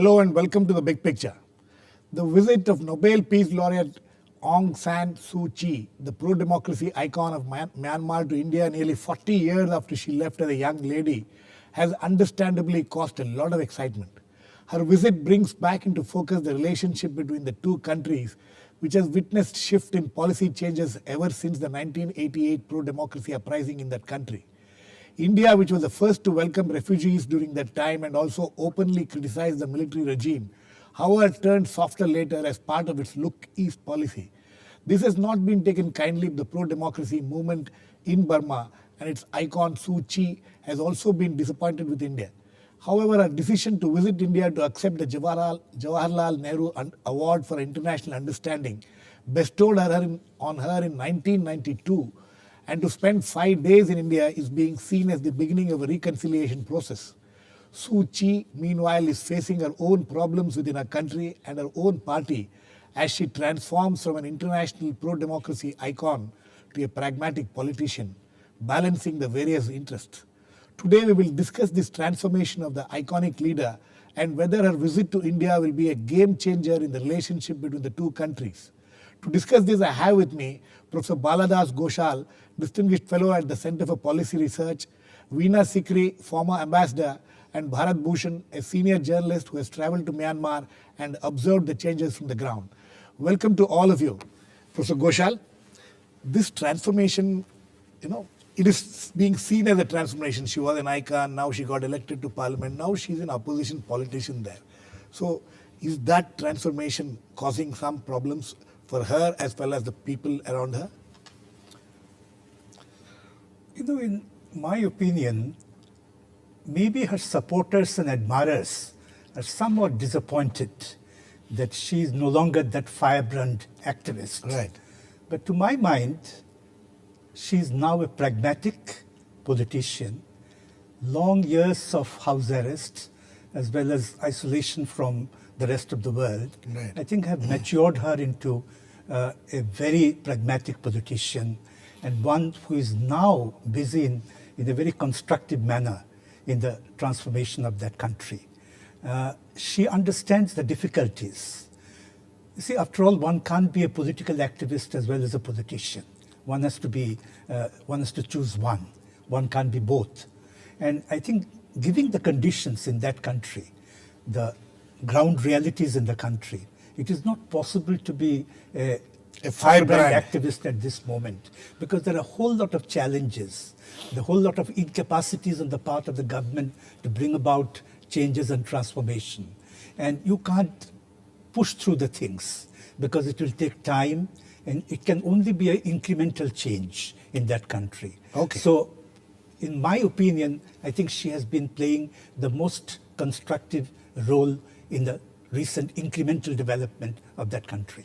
Hello and welcome to The Big Picture. The visit of Nobel Peace Laureate Aung San Suu Kyi, the pro-democracy icon of Myanmar, to India nearly 40 years after she left as a young lady has understandably caused a lot of excitement. Her visit brings back into focus the relationship between the two countries, which has witnessed shift in policy changes ever since the 1988 pro-democracy uprising in that country. India, which was the first to welcome refugees during that time and also openly criticized the military regime, however, turned softer later as part of its Look East policy. This has not been taken kindly with the pro-democracy movement in Burma, and its icon Suu Kyi has also been disappointed with India. However, her decision to visit India to accept the Jawaharlal Nehru Award for International Understanding bestowed on her in 1992, and to spend 5 days in India is being seen as the beginning of a reconciliation process. Suu Kyi, meanwhile, is facing her own problems within her country and her own party as she transforms from an international pro-democracy icon to a pragmatic politician, balancing the various interests. Today we will discuss this transformation of the iconic leader and whether her visit to India will be a game changer in the relationship between the two countries. To discuss this, I have with me Professor Baladas Ghoshal, Distinguished Fellow at the Center for Policy Research, Veena Sikri, former ambassador, and Bharat Bhushan, a senior journalist who has traveled to Myanmar and observed the changes from the ground. Welcome to all of you. Professor Ghoshal, this transformation, it is being seen as a transformation. She was an icon, now she got elected to parliament, now she's an opposition politician there. So is that transformation causing some problems for her as well as the people around her? In my opinion, maybe her supporters and admirers are somewhat disappointed that she is no longer that firebrand activist. Right. But to my mind, she is now a pragmatic politician. Long years of house arrest, as well as isolation from the rest of the world, right, I think have matured her into a very pragmatic politician, and one who is now busy in a very constructive manner in the transformation of that country. She understands the difficulties. You see, after all, one can't be a political activist as well as a politician. One has to choose one. One can't be both. And I think, given the conditions in that country, the ground realities in the country, it is not possible to be a firebrand activist at this moment, because there are a whole lot of challenges, the whole lot of incapacities on the part of the government to bring about changes and transformation. And you can't push through the things because it will take time, and it can only be an incremental change in that country. Okay. So, in my opinion, I think she has been playing the most constructive role in the recent incremental development of that country.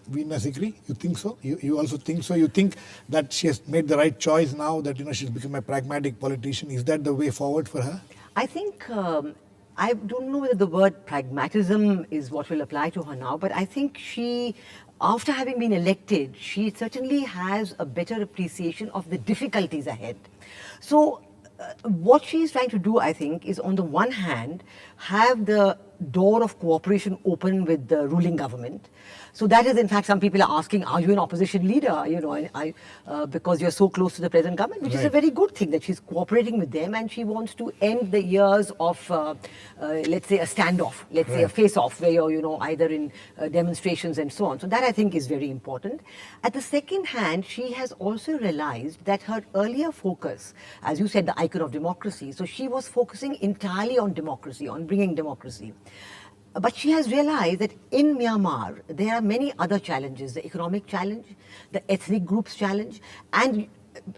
Veena Sikri, you think so? You also think so? You think that she has made the right choice now that she's become a pragmatic politician? Is that the way forward for her? I think, I don't know whether the word pragmatism is what will apply to her now, but I think she, after having been elected, she certainly has a better appreciation of the difficulties ahead. So what she is trying to do, I think, is on the one hand, have the door of cooperation open with the ruling government. So that is, in fact, some people are asking, are you an opposition leader, because you're so close to the present government, which is a very good thing that she's cooperating with them, and she wants to end the years of, let's say, a standoff, let's say a face-off, where you're, either in demonstrations and so on. So that, I think, is very important. At the second hand, she has also realized that her earlier focus, as you said, the icon of democracy, so she was focusing entirely on democracy, on bringing democracy. But she has realized that in Myanmar, there are many other challenges, the economic challenge, the ethnic groups challenge, and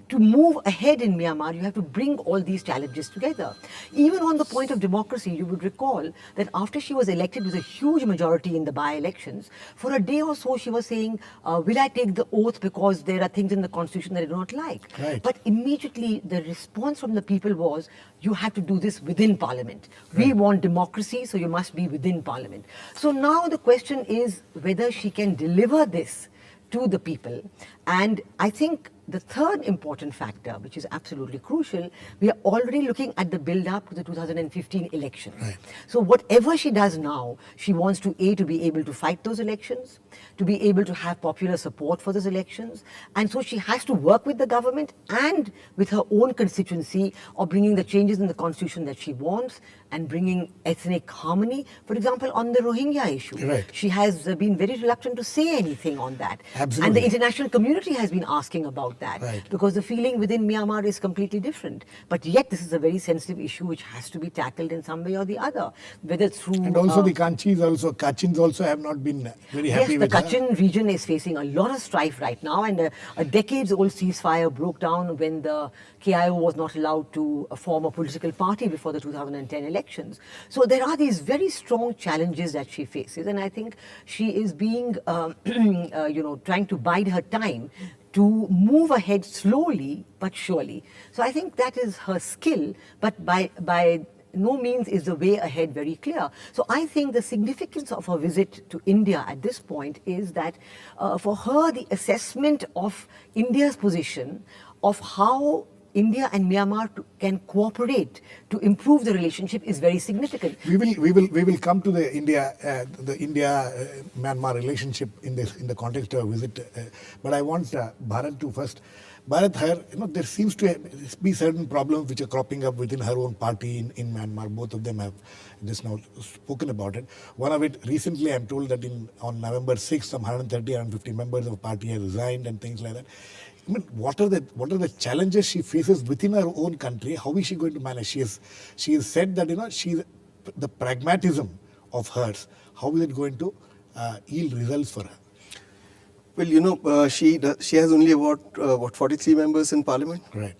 to move ahead in Myanmar, you have to bring all these challenges together. Even on the point of democracy, you would recall that after she was elected with a huge majority in the by-elections, for a day or so she was saying, will I take the oath because there are things in the constitution that I do not like? Right. But immediately the response from the people was, you have to do this within parliament. Right. We want democracy, so you must be within parliament. So now the question is whether she can deliver this to the people. And I think the third important factor, which is absolutely crucial, we are already looking at the build-up to the 2015 elections. Right. So whatever she does now, she wants to be able to fight those elections, to be able to have popular support for those elections, and so she has to work with the government and with her own constituency of bringing the changes in the constitution that she wants and bringing ethnic harmony. For example, on the Rohingya issue, Right. she has been very reluctant to say anything on that. Absolutely. And the international community has been asking about that, Right. because the feeling within Myanmar is completely different. But yet this is a very sensitive issue which has to be tackled in some way or the other, whether through... And also the Kachins also have not been very happy yes, with the her. Kachin region is facing a lot of strife right now, and a decades-old ceasefire broke down when the KIO was not allowed to form a political party before the 2010 elections. So there are these very strong challenges that she faces, and I think she is being, trying to bide her time to move ahead slowly but surely. So I think that is her skill, but by no means is the way ahead very clear. So I think the significance of her visit to India at this point is that for her, the assessment of India's position, of how India and Myanmar can cooperate to improve the relationship is very significant. We will come to the India Myanmar relationship in the context of a visit, but I want Bharat to first. Bharat, there seems to be certain problems which are cropping up within her own party in Myanmar. Both of them have just now spoken about it. One of it, recently I'm told that on November 6th, some 130, 150 members of the party have resigned and things like that. I mean, what are the challenges she faces within her own country? How is she going to manage? She has said that the pragmatism of hers. How is it going to yield results for her? Well, she has only about 43 members in parliament. Right.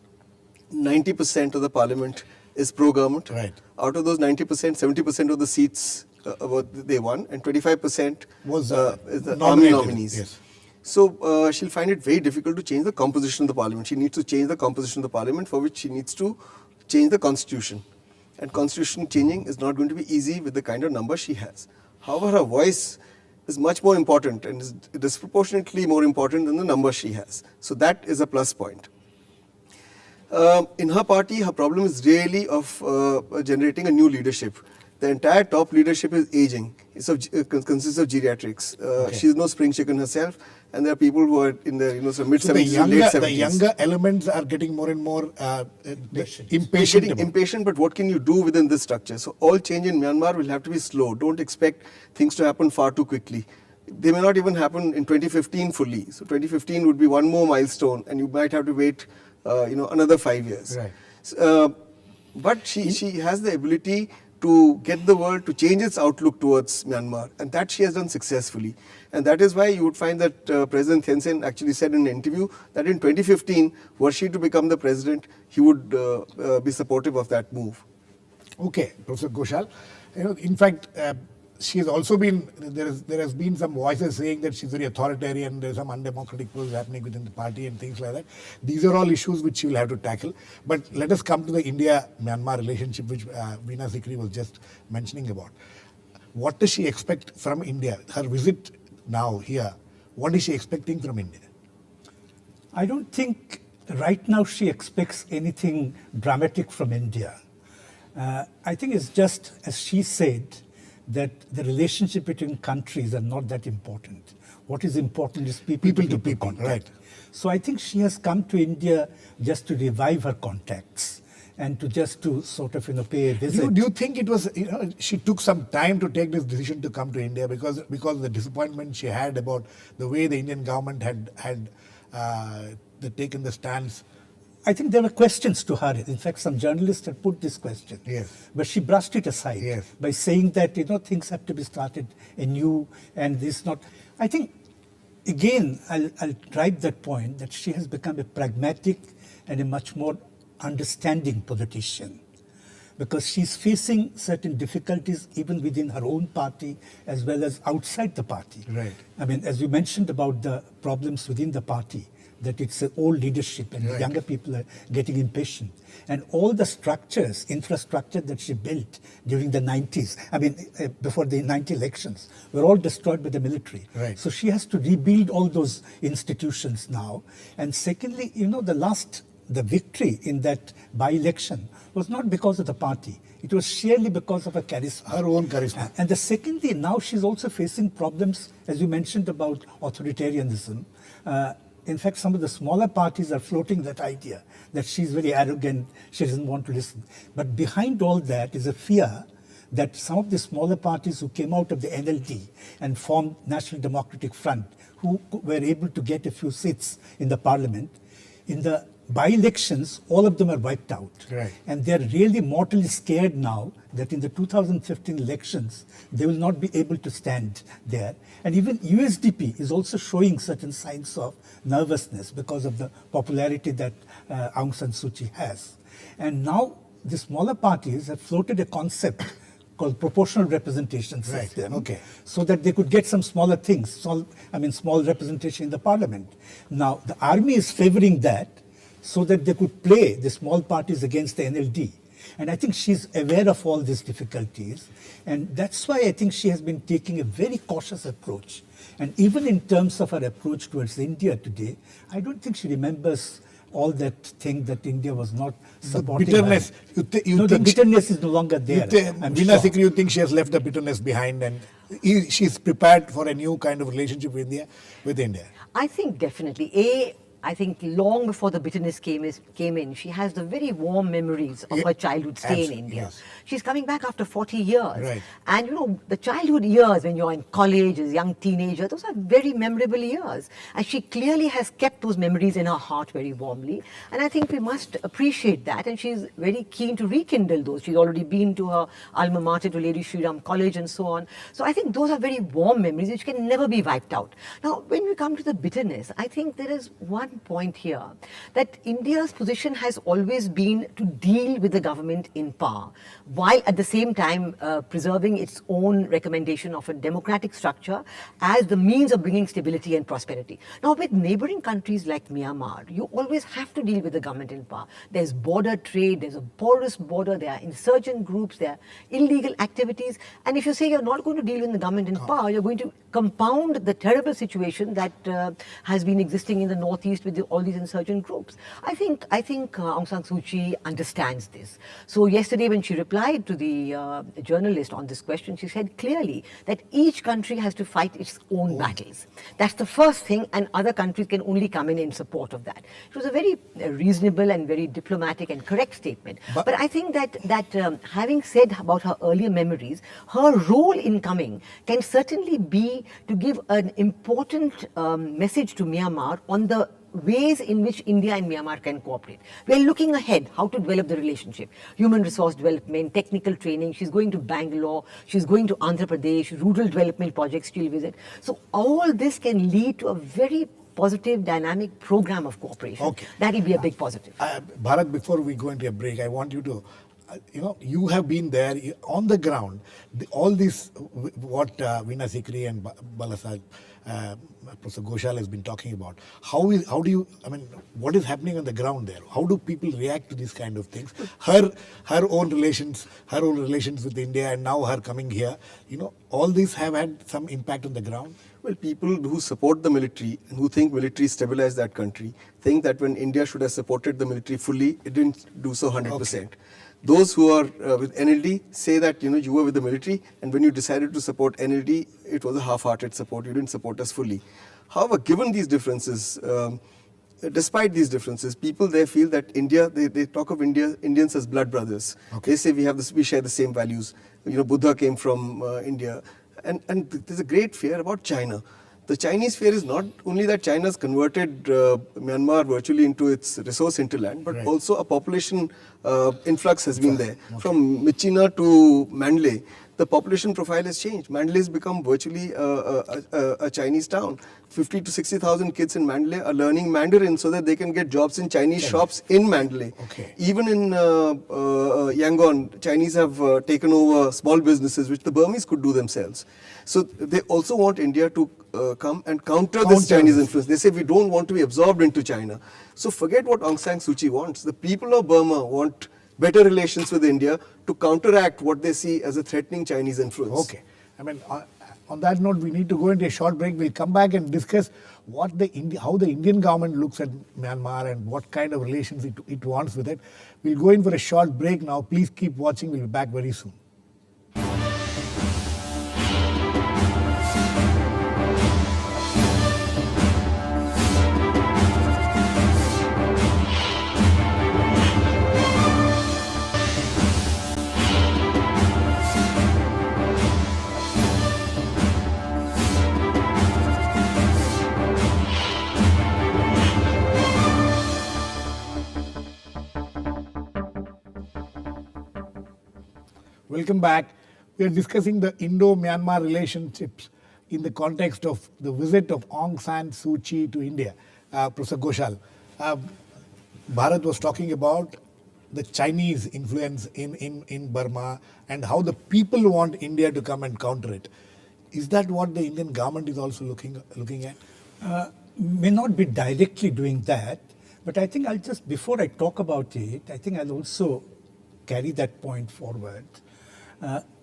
90% of the parliament is pro-government. Right. Out of those 90%, 70% of the seats they won, and 25% Was is the nominated, army nominees. yes. So she'll find it very difficult to change the composition of the parliament. She needs to change the composition of the parliament, for which she needs to change the constitution. And constitution changing is not going to be easy with the kind of number she has. However, her voice is much more important and is disproportionately more important than the number she has. So that is a plus point. In her party, her problem is really of generating a new leadership. The entire top leadership is aging. It consists of geriatrics. Okay. She's no spring chicken herself, and there are people who are in their mid-70s, So late 70s. the younger elements are getting more and more It's impatient. getting impatient, but what can you do within this structure? So all change in Myanmar will have to be slow. Don't expect things to happen far too quickly. They may not even happen in 2015 fully. So 2015 would be one more milestone, and you might have to wait, another 5 years. Right. But she has the ability to get the world to change its outlook towards Myanmar, and that she has done successfully. And that is why you would find that President Thein Sein actually said in an interview that in 2015, were she to become the president, he would be supportive of that move. Okay, Professor Ghoshal. In fact, she has also been, there has been some voices saying that she's very authoritarian, there's some undemocratic process happening within the party and things like that. These are all issues which she will have to tackle. But let us come to the India-Myanmar relationship, which Veena Sikri was just mentioning about. What does she expect from India? Her visit now here, what is she expecting from India? I don't think right now she expects anything dramatic from India. I think it's just, as she said, that the relationship between countries are not that important. What is important is people to people contact. Right. So I think she has come to India just to revive her contacts and to sort of pay a visit. Do you think it was, she took some time to take this decision to come to India because of the disappointment she had about the way the Indian government had taken the stance? I think there were questions to her. In fact, some journalists had put this question. Yes. But she brushed it aside Yes. by saying that, things have to be started anew and this not. I think, again, I'll drive that point that she has become a pragmatic and a much more understanding politician, because she's facing certain difficulties even within her own party as well as outside the party. Right. I mean, as you mentioned about the problems within the party, that it's an old leadership and the younger people are getting impatient. And all the structures, infrastructure that she built during the 90s, before the 90 elections, were all destroyed by the military. Right. So she has to rebuild all those institutions now. And secondly, the victory in that by-election was not because of the party. It was sheerly because of her charisma. Her own charisma. And the second thing, now she's also facing problems, as you mentioned, about authoritarianism. In fact, some of the smaller parties are floating that idea that she's very arrogant, she doesn't want to listen. But behind all that is a fear that some of the smaller parties who came out of the NLD and formed National Democratic Front, who were able to get a few seats in the parliament, in the by-elections, all of them are wiped out. Right. And they're really mortally scared now that in the 2015 elections, they will not be able to stand there. And even USDP is also showing certain signs of nervousness because of the popularity that Aung San Suu Kyi has. And now the smaller parties have floated a concept called proportional representation system, okay. so that they could get some smaller things, small representation in the parliament. Now, the army is favoring that so that they could play the small parties against the NLD. And I think she's aware of all these difficulties. And that's why I think she has been taking a very cautious approach. And even in terms of her approach towards India today, I don't think she remembers all that thing that India was not supporting. The bitterness. her. You The think bitterness is no longer there. I'm Veena sure. Sikri, you think she has left the bitterness behind and she's prepared for a new kind of relationship with India? I think definitely. I think long before the bitterness came in, she has the very warm memories of her childhood stay in India. Yes. She's coming back after 40 years. Right. And the childhood years when you're in college as a young teenager, those are very memorable years. And she clearly has kept those memories in her heart very warmly. And I think we must appreciate that. And she's very keen to rekindle those. She's already been to her alma mater, to Lady Shri Ram College and so on. So I think those are very warm memories which can never be wiped out. Now, when we come to the bitterness, I think there is one point here that India's position has always been to deal with the government in power, while at the same time preserving its own recommendation of a democratic structure as the means of bringing stability and prosperity. Now, with neighboring countries like Myanmar, you always have to deal with the government in power. There's border trade, there's a porous border, there are insurgent groups, there are illegal activities. And if you say you're not going to deal with the government in power, you're going to compound the terrible situation that has been existing in the northeast with all these insurgent groups. I think Aung San Suu Kyi understands this. So yesterday when she replied to the journalist on this question, she said clearly that each country has to fight its own battles. That's the first thing, and other countries can only come in support of that. It was a very reasonable and very diplomatic and correct statement. But I think that having said about her earlier memories, her role in coming can certainly be to give an important message to Myanmar on the ways in which India and Myanmar can cooperate. We're looking ahead, how to develop the relationship. Human resource development, technical training. She's going to Bangalore. She's going to Andhra Pradesh, rural development projects she'll visit. So all this can lead to a very positive, dynamic program of cooperation. Okay. That'll be a big positive. Bharat, before we go into a break, I want you to, you have been there on the ground. All this, what Veena Sikri and Balasaheb, Professor Ghoshal has been talking about. What is happening on the ground there? How do people react to these kind of things? Her own relations with India, and now her coming here. All these have had some impact on the ground. Well, people who support the military and who think military stabilized that country think that when India should have supported the military fully, it didn't do so 100%. Okay. Those who are with NLD say that you were with the military, and when you decided to support NLD, it was a half-hearted support. You didn't support us fully. However, given these differences, despite these differences, people there feel that India. They talk of Indians as blood brothers. Okay. They say we share the same values. Buddha came from India, and there's a great fear about China. The Chinese fear is not only that China's converted Myanmar virtually into its resource hinterland, but also a population influx has been there. Okay. From Myitkyina to Mandalay, the population profile has changed. Mandalay has become virtually a Chinese town. 50 to 60,000 kids in Mandalay are learning Mandarin so that they can get jobs in Chinese shops in Mandalay. Okay. Even in Yangon, Chinese have taken over small businesses which the Burmese could do themselves. So they also want India to come and counter this Chinese influence. They say we don't want to be absorbed into China. So forget what Aung San Suu Kyi wants. The people of Burma want better relations with India to counteract what they see as a threatening Chinese influence. Okay. I mean, on that note, we need to go into a short break. We'll come back and discuss how the Indian government looks at Myanmar and what kind of relations it wants with it. We'll go in for a short break now. Please keep watching. We'll be back very soon. Welcome back. We are discussing the Indo-Myanmar relationships in the context of the visit of Aung San Suu Kyi to India. Professor Ghoshal, Bharat was talking about the Chinese influence in Burma and how the people want India to come and counter it. Is that what the Indian government is also looking at? May not be directly doing that, but I think before I talk about it, I think I'll also carry that point forward.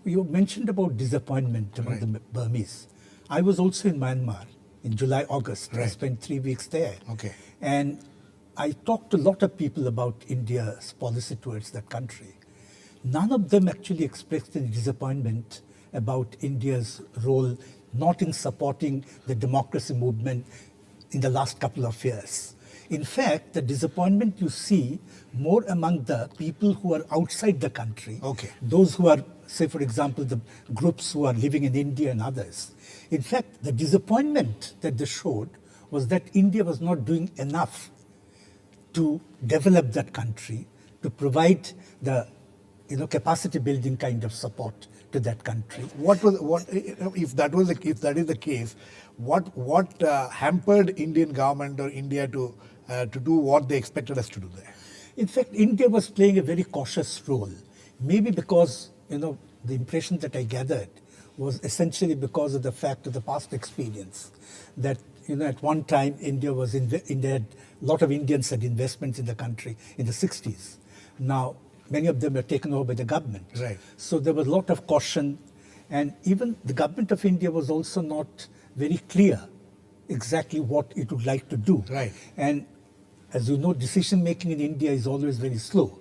You mentioned about disappointment among the Burmese. I was also in Myanmar in July, August. I spent 3 weeks there. Okay. And I talked to a lot of people about India's policy towards that country. None of them actually expressed any disappointment about India's role not in supporting the democracy movement in the last couple of years. In fact, the disappointment you see more among the people who are outside the country. Okay. Those who are, say, for example, the groups who are living in India and others. In fact, the disappointment that they showed was that India was not doing enough to develop that country, to provide the capacity building kind of support to that country. If that is the case, what hampered Indian government or India to do what they expected us to do there? In fact, India was playing a very cautious role. Maybe because the impression that I gathered was essentially because of the fact of the past experience that at one time India had a lot of Indians had investments in the country in the 60s. Now many of them were taken over by the government. Right. So there was a lot of caution, and even the government of India was also not very clear exactly what it would like to do. Right. And as you know, decision making in India is always very slow.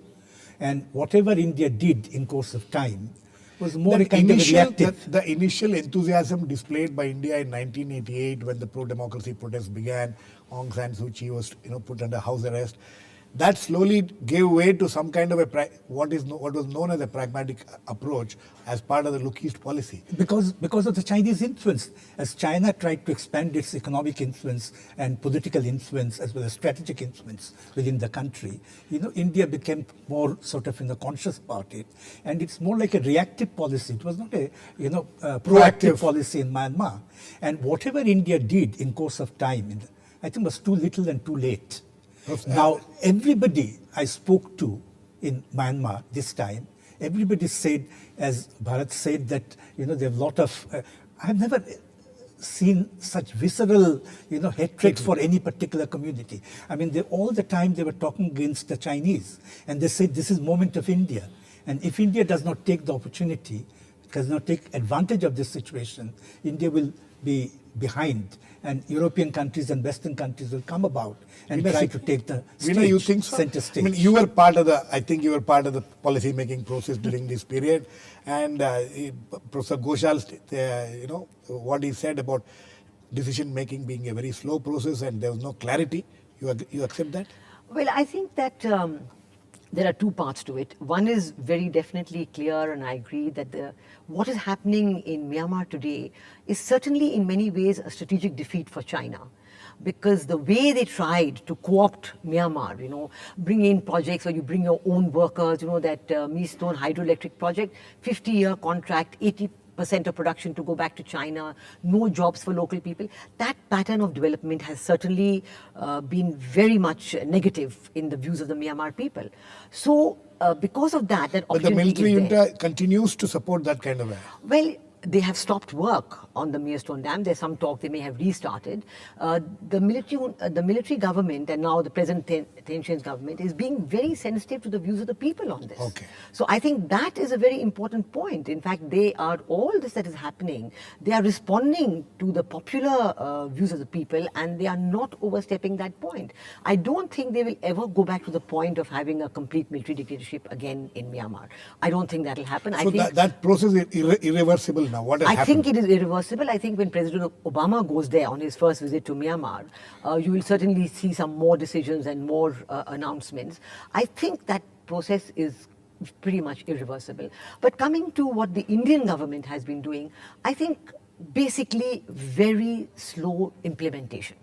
And whatever India did in course of time was more a kind of reactive. The initial enthusiasm displayed by India in 1988 when the pro-democracy protests began, Aung San Suu Kyi was put under house arrest. That slowly gave way to some kind of what was known as a pragmatic approach as part of the Look East policy. Because of the Chinese influence. As China tried to expand its economic influence and political influence as well as strategic influence within the country, India became more sort of conscious about it. And it's more like a reactive policy. It was not a proactive policy in Myanmar. And whatever India did in course of time, I think was too little and too late. Now, everybody I spoke to in Myanmar this time, everybody said, as Bharat said, that there are a lot of. I've never seen such visceral, hatred for any particular community. I mean, all the time they were talking against the Chinese, and they said this is moment of India, and if India does not take the opportunity, does not take advantage of this situation, India will be behind, and European countries and Western countries will come about and try to take the stage, you think so? Center stage. I mean, you were part of the policy making process during this period, and Professor Ghoshal, what he said about decision making being a very slow process and there was no clarity. You accept that? Well, I think that there are two parts to it. One is very definitely clear, and I agree that what is happening in Myanmar today is certainly in many ways a strategic defeat for China. because the way they tried to co-opt Myanmar, you know, bring in projects where you bring your own workers, you know, that Meestone hydroelectric project, 50-year contract, 80% of production to go back to China, no jobs for local people. That pattern of development has certainly been very much negative in the views of the Myanmar people. So, because of that, that But the opportunity military is there. junta continues to support that kind of a. Well, they have stopped work on the Meerstone Dam. There's some talk they may have restarted. The military government and now the present Thein Sein's government is being very sensitive to the views of the people on this. Okay. So I think that is a very important point. In fact, all this that is happening, they are responding to the popular views of the people and they are not overstepping that point. I don't think they will ever go back to the point of having a complete military dictatorship again in Myanmar. I don't think that will happen. So I think that process is irreversible now. What has I happened? think it is irreversible. I think when President Obama goes there on his first visit to Myanmar, you will certainly see some more decisions and more announcements. I think that process is pretty much irreversible. But coming to what the Indian government has been doing, I think basically very slow implementation.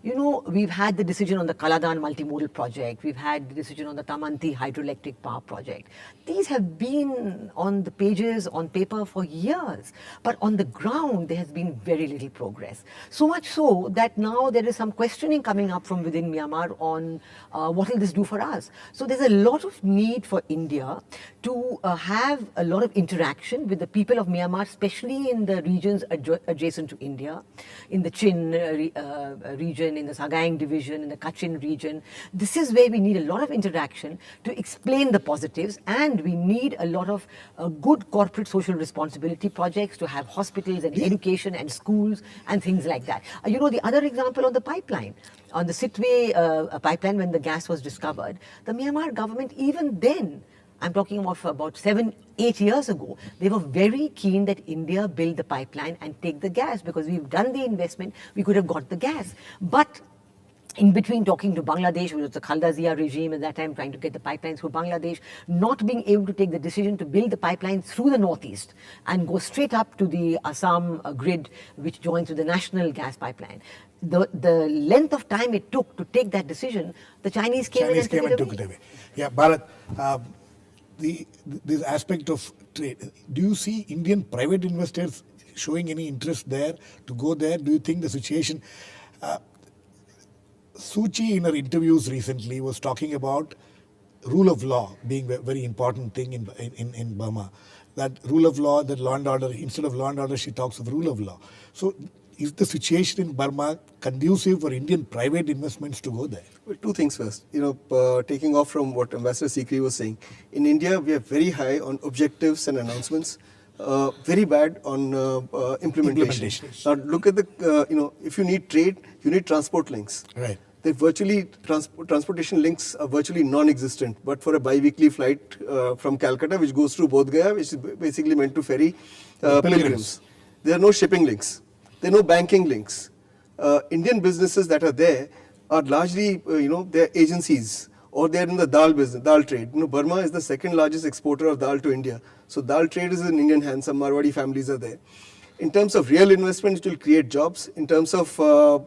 You know, we've had the decision on the Kaladan multimodal project. We've had the decision on the Tamanti hydroelectric power project. These have been on the pages, on paper for years. But on the ground, there has been very little progress. So much so that now there is some questioning coming up from within Myanmar on what will this do for us. So there's a lot of need for India to have a lot of interaction with the people of Myanmar, especially in the regions adjacent to India, in the Chin region, in the Sagaing division, in the Kachin region. This is where we need a lot of interaction to explain the positives, and we need a lot of good corporate social responsibility projects to have hospitals and education and schools and things like that. You know, the other example on the pipeline, on the Sitwe pipeline, when the gas was discovered, the Myanmar government, even then, I'm talking about 7-8 years ago, they were very keen that India build the pipeline and take the gas because we've done the investment, we could have got the gas. But in between talking to Bangladesh, which was the Khalda Zia regime at that time, trying to get the pipelines through Bangladesh, not being able to take the decision to build the pipelines through the northeast and go straight up to the Assam grid, which joins with the national gas pipeline. The length of time it took to take that decision, the Chinese came and took it away. Yeah, Bharat, this aspect of trade, do you see Indian private investors showing any interest there to go there? Do you think the situation... Suu Kyi in her interviews recently was talking about rule of law being a very important thing in Burma. That rule of law, that law and order, instead of law and order, she talks of rule of law. So is the situation in Burma conducive for Indian private investments to go there? Well, two things first. You know, taking off from what Ambassador Sikri was saying, in India we are very high on objectives and announcements, very bad on implementation. Now look at the, you know, if you need trade, you need transport links. Right. They virtually, transportation links are virtually non-existent, but for a bi-weekly flight from Calcutta, which goes through Bodh Gaya, which is basically meant to ferry pilgrims. There are no shipping links. There are no banking links. Indian businesses that are there are largely, you know, they're agencies or they're in the dal business, dal trade. You know, Burma is the second largest exporter of dal to India. So dal trade is in Indian hands. Some Marwadi families are there. In terms of real investment, it will create jobs. In terms of,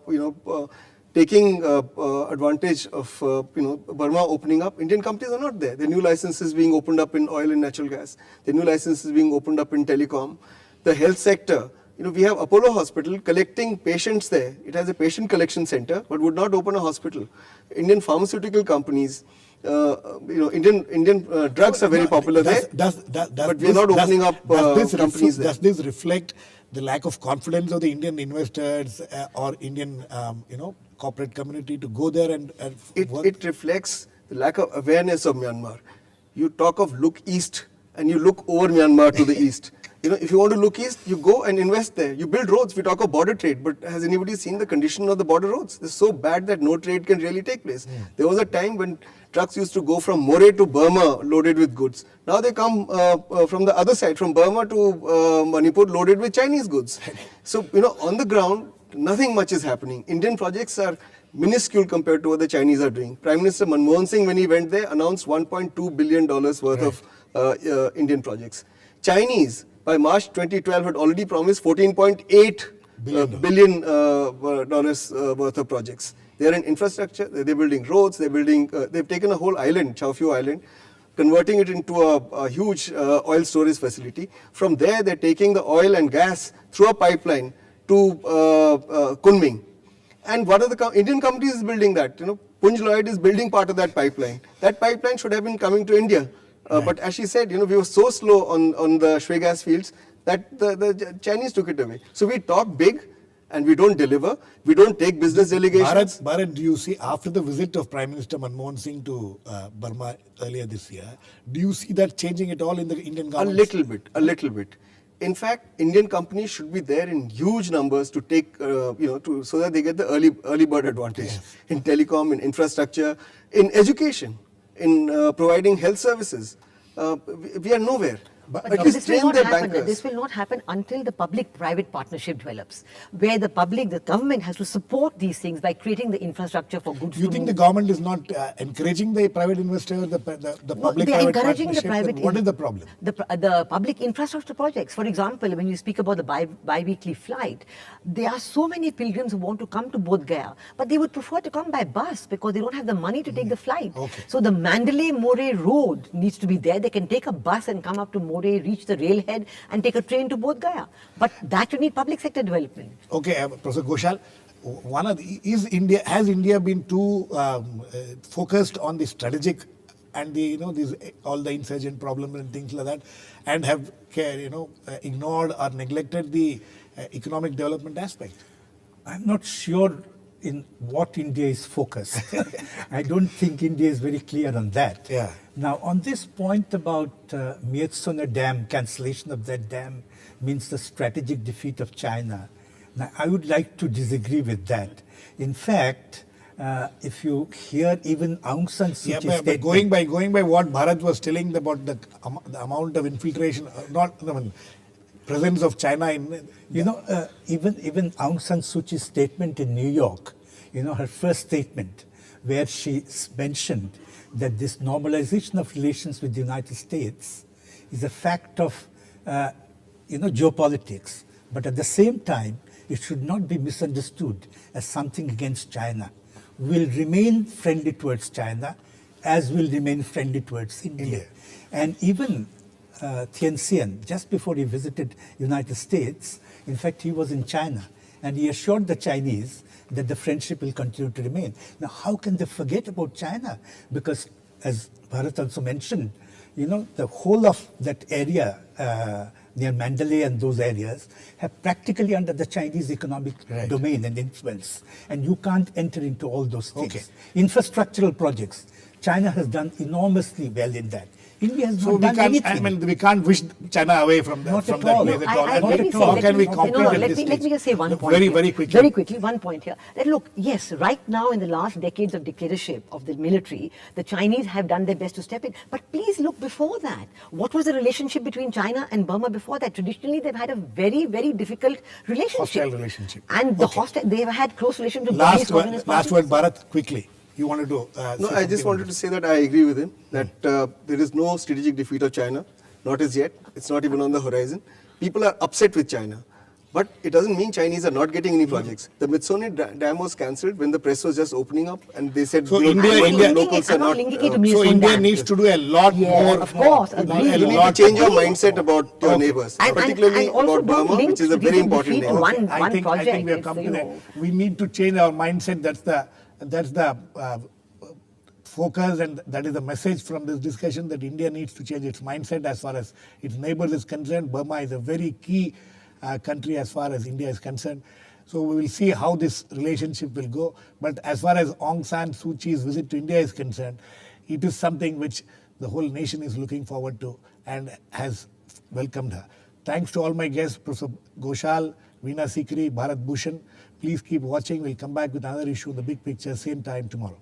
you know, taking advantage of you know, Burma opening up, Indian companies are not there. The new licenses being opened up in oil and natural gas. The new licenses being opened up in telecom. The health sector, you know, we have Apollo Hospital collecting patients there. It has a patient collection center, but would not open a hospital. Indian pharmaceutical companies, you know, Indian drugs are very popular there. But we are not opening up companies there. Does this reflect the lack of confidence of the Indian investors or Indian, you know, corporate community to go there and work? It reflects the lack of awareness of Myanmar. You talk of look east and you look over Myanmar to the east. You know, if you want to look east, you go and invest there. You build roads. We talk of border trade, but has anybody seen the condition of the border roads? It's so bad that no trade can really take place. There was a time when trucks used to go from Moreh to Burma loaded with goods. Now they come from the other side, from Burma to Manipur loaded with Chinese goods. So, you know, on the ground, nothing much is happening. Indian projects are minuscule compared to what the Chinese are doing. Prime Minister Manmohan Singh, when he went there, announced $1.2 billion worth of Indian projects. Chinese, by March 2012, had already promised $14.8 billion dollars worth of projects. They are in infrastructure. They're building roads. They've taken a whole island, Chaofu Island, converting it into a huge oil storage facility. From there, they're taking the oil and gas through a pipeline to Kunming. And what are the Indian companies is building that? Punj Lloyd is building part of that pipeline. That pipeline should have been coming to India. But as she said, we were so slow on the Shui gas fields that the Chinese took it away. So we talk big and we don't deliver. We don't take business delegations. Bharat, do you see, after the visit of Prime Minister Manmohan Singh to Burma earlier this year, do you see that changing at all in the Indian government? A little bit. In fact, Indian companies should be there in huge numbers to take, so that they get the early bird advantage in telecom, in infrastructure, in education, in providing health services. We are nowhere. But At least this will train not their happen. bankers. This will not happen until the public-private partnership develops, where the government has to support these things by creating the infrastructure for goods. Do you think the government is not encouraging the private investor, the public-private They're encouraging the partnership? private. What is the problem? The public infrastructure projects. For example, when you speak about the bi-weekly flight, there are so many pilgrims who want to come to Bodh Gaya, but they would prefer to come by bus because they don't have the money to take the flight. Okay. So the Mandalay-Moreh road needs to be there. They can take a bus and come up to Moreh, reach the railhead, and take a train to Bodh Gaya. But that you need public sector development. Okay, Professor Ghoshal, has India been too focused on the strategic and all the insurgent problems and things like that, and have ignored or neglected the economic development aspect? I'm not sure in what India is focused. I don't think India is very clear on that. Yeah. Now, on this point about Myitsone Dam, cancellation of that dam means the strategic defeat of China. Now, I would like to disagree with that. In fact, if you hear even Aung San Suu Kyi's but statement, going by what Bharat was telling about the amount of infiltration, presence of China in... even Aung San Suu Kyi's statement in New York, her first statement, where she mentioned that this normalization of relations with the United States is a fact of, geopolitics. But at the same time, it should not be misunderstood as something against China. We'll remain friendly towards China, as we'll remain friendly towards India. And even Thein Sein, just before he visited United States, in fact, he was in China, and he assured the Chinese that the friendship will continue to remain. Now, how can they forget about China? Because, as Bharat also mentioned, the whole of that area near Mandalay and those areas have practically under the Chinese economic domain and influence. And you can't enter into all those things. Okay. Infrastructural projects, China has done enormously well in that. India has not done anything. we can't wish China away from that. Not from at that all. place No, at all. And let me how say- can we let me- compete no, at let this me, let me stage? just say one point. Very, here. very quickly. Very quickly, one point here. That look, yes, right now in the last decades of dictatorship of the military, the Chinese have done their best to step in. But please look before that. What was the relationship between China and Burma before that? Traditionally, they've had a very, very difficult relationship. Hostile relationship. And they've had close relations with Last Burmese Communist word, parties. Bharat, quickly. You wanted to... No, say I just something wanted on to say that I agree with him that there is no strategic defeat of China, not as yet. It's not even on the horizon. People are upset with China, but it doesn't mean Chinese are not getting any projects. The Myitsone Dam was cancelled when the press was just opening up, and they said So locals are I'm not not. linking it to So Myitsone India Dam. needs to do a lot more. Of course, more. agreed. A You need to lot change your more. mindset about your neighbors, And particularly also about don't Burma, link which is a very strategic important defeat to neighbor. one I think project. we have It's, come to you that. know, We need to change our mindset. That's the focus, and that is the message from this discussion, that India needs to change its mindset as far as its neighbors is concerned. Burma is a very key country as far as India is concerned. So we will see how this relationship will go. But as far as Aung San Suu Kyi's visit to India is concerned, it is something which the whole nation is looking forward to and has welcomed her. Thanks to all my guests, Professor Ghoshal, Veena Sikri, Bharat Bhushan. Please keep watching. We'll come back with another issue in the big picture, same time tomorrow.